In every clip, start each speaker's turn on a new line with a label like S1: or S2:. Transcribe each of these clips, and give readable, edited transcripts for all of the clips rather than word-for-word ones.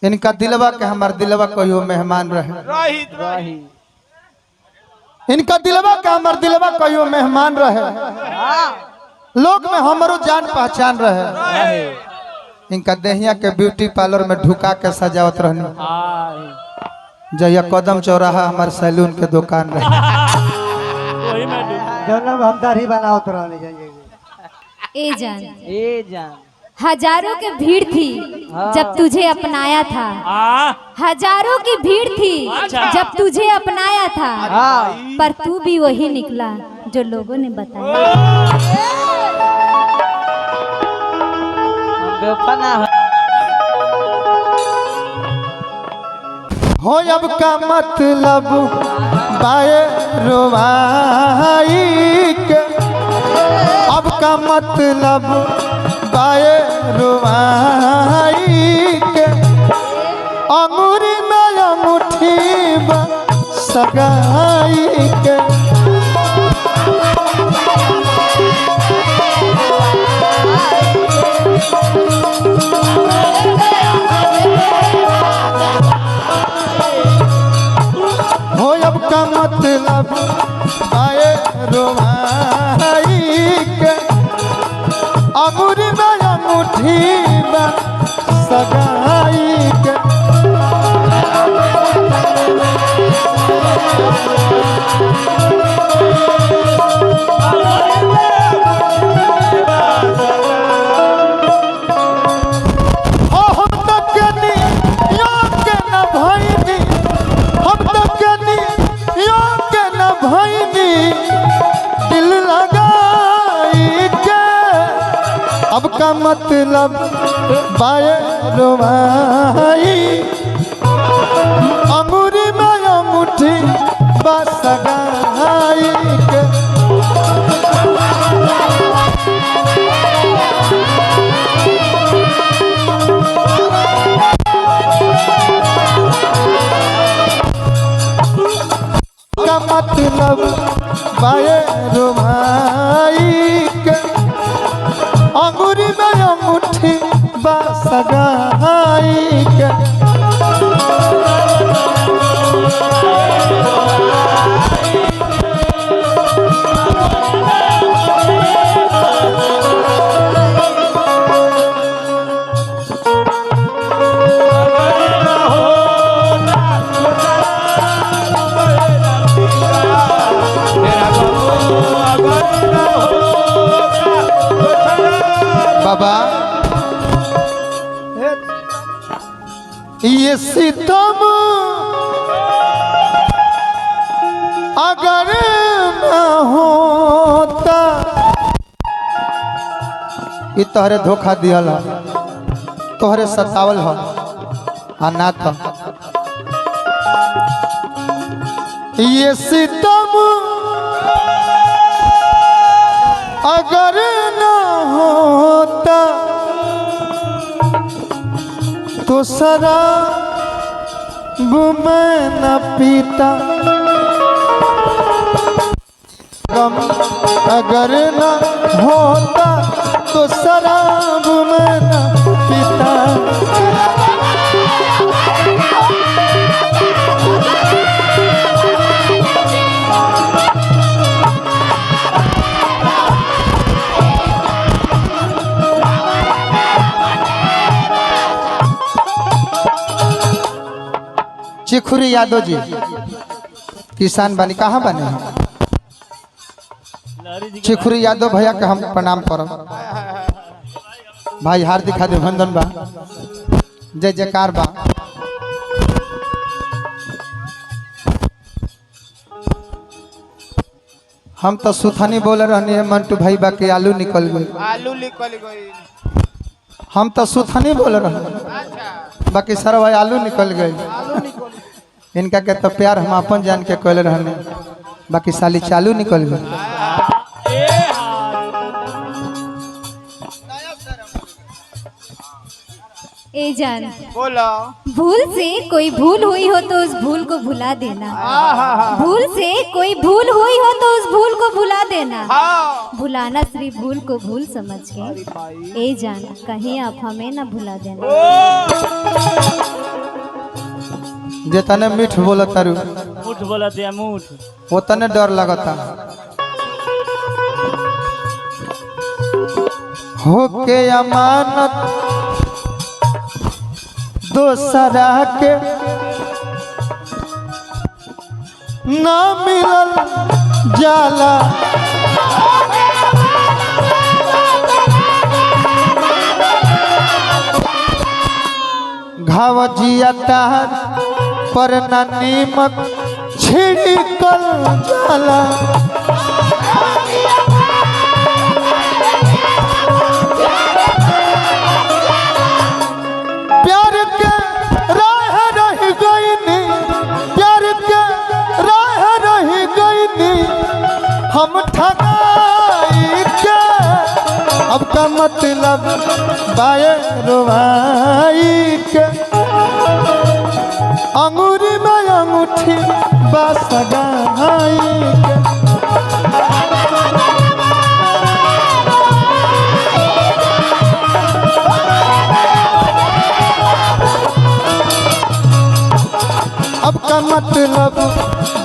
S1: इनका दिलवा के हमार दिलवा कहियो मेहमान रहे। इनका दिलवा का हमार दिलवा कहियो मेहमान रहे। लोग में हमारो जान पहचान रहे। इनका देहिया के ब्यूटी पार्लर में ढुका के सजावत रहनी। जया कदम चौराहा हमारे सैलून के दुकान रहे।
S2: हम दाढ़ी बनावत रहनी।
S3: ए जान हजारों की भीड़ थी जब तुझे अपनाया था। हजारों की भीड़ थी जब तुझे अपनाया था। पर तू भी वही निकला जो लोगों ने बताया।
S1: हो अब का मतलब बाए रुवाई के, अब का मतलब बाए रुवाई के, अंगूरी में अंगूठी सगाई के। हो अब का मतलब आए रुवाई के, अंगूरी में अंगूठी सगाई के। अब का मतलब बाए रुवाई, अंगूरी में अंगूठी सगाई के। का मतलब बाए रुवाई के, अंगूरी में अंगूठी सगाई के। बाबा ये सितम अगर न होता, ये तोहरे धोखा दियल, तोहरे सतावल हो ना था। ये सितम अगर न होता तो शराब मैं न पीता। गम अगर न होता तो शराब मैं न पीता। चिखुरी यादव जी किसान बनी, कहाँ बने हैं? चिखुरी यादव भैया के हम प्रणाम करब। भाई हार्दिक अभिनंदन बा, जय जयकार बा। हम तो सुथनी बोल रहनी है मंटू भाई बा के आलू निकल गई। हम तो सुथनी बोल रहे बाकी सर भाई आलू निकल गए। इनका के तो प्यार हम अपन जान के कहले रहने, बाकी साली चालू निकल गई।
S3: ए जान बोलो, भूल से कोई भूल हुई हो तो उस भूल को भुला देना। भूल से कोई भूल हुई हो तो उस भूल को भुला देना। भुलाना सिर्फ भूल को भूल समझ के। ए जान कहीं आप हमें ना भुला देना।
S1: जितने मीठ बोला तारू
S4: मुठ बोला दिया मुठ
S1: उतने डर लगता। होके अमानत दोसरा के ना मिलल जाला। घाव जिया तार पर ना नीमक छिड़कल जाला। प्यार के राह रह गई नी, प्यार के राह रह गई नी हम ठगाई के। अब का मतलब बाए रुवाई के, अंगूरी में अंगूठी बस गाई के। अब का मतलब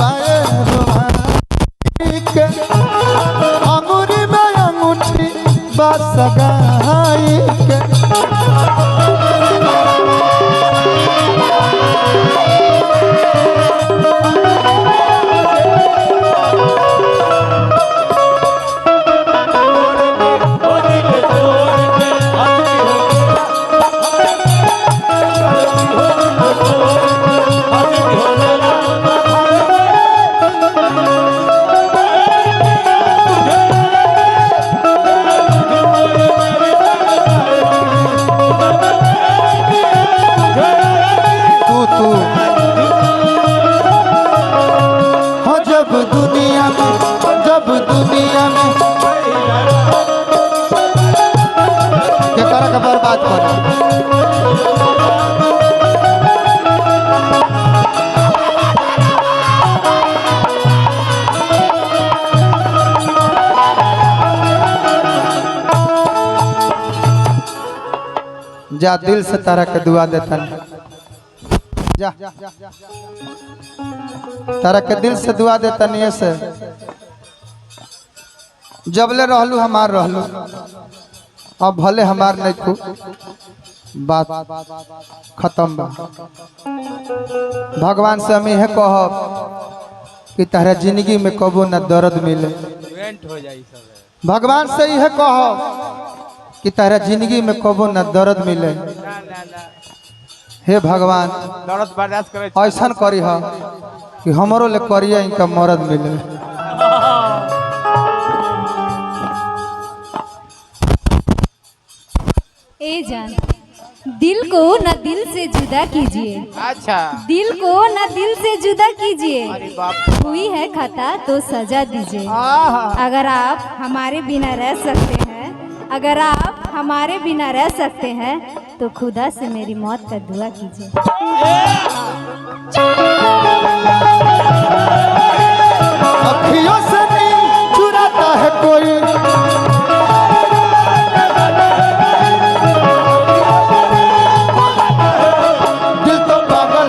S1: बाए रुवाई के, अंगूरी में अंगूठी बस गाई के। जा दिल से तारा के दुआ देता जा, तारा के दिल से दुआ देता नहीं से जबले रहलू हमार रहलू, अब भले हमार नहीं खू बात खत्म बा। भगवान से हम यह कहब कि तारा जिंदगी में कबो न दर्द मिले। भगवान से यह कहब कि तारा जिंदगी में कबो न दर्द मिले। हे भगवान
S4: दर्द बर्दाश्त करे
S1: ऐसा करी हा कि हमरो ले करिया इनका मर्द मिले।
S3: ए जान, दिल को न दिल से जुदा कीजिए।
S4: अच्छा,
S3: दिल को न दिल से जुदा कीजिए।
S4: अरे बाप,
S3: हुई है खता तो सजा दीजिए। अगर आप हमारे बिना रह सकते हैं, अगर आप हमारे बिना रह सकते हैं तो खुदा से मेरी मौत का दुआ कीजिए।
S1: अखियों से नींद चुराता है कोई, दिल तो पागल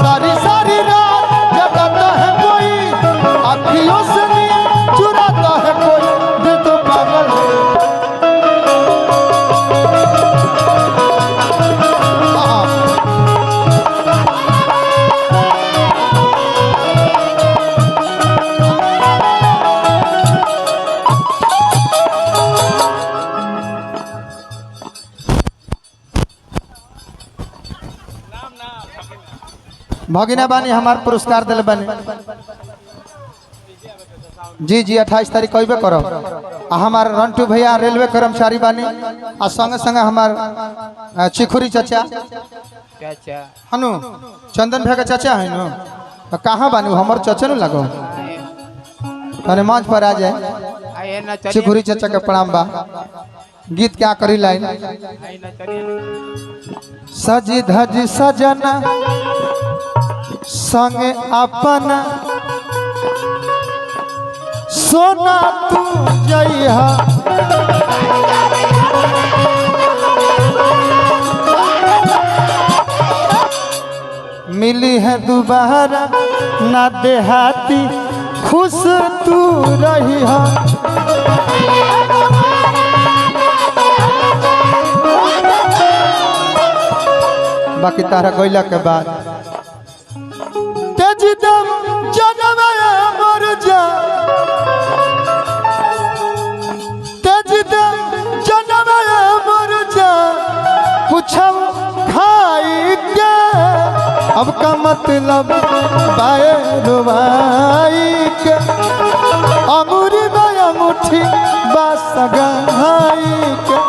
S1: सारी सारी रात जगाता है कोई, अखियों से नींद चुराता है कोई, दिल तो पागल भगिना बानी हमार पुरस्कार दिल बने। जी जी 28 तारीख कहबे करो। हमार रंटू भैया रेलवे कर्मचारी बानी आ संगे संगे हमार चिखुरी चाचा हनु चंदन भैया के चाचा है नु, तो कहाँ बानी हमर चाचा नु लगो तने मंच पर आ जाए। चिखुरी चाचा के प्रणाम बा। गीत क्या करी लाइन सजी धजी सजना संग अपना सोना तू जइहा मिली है दोबारा ना देहाती खुश तू रही हा बाकी तारा कोयला के बाद तेजिदम जनमया मर जा तेजिदम जनमया मर जा पूछम खाई के अब का मतलब बाए रुबाई के अमूरी बाया मुठी बासगाई के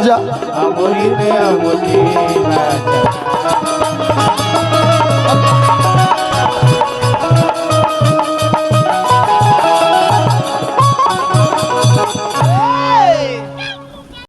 S1: जा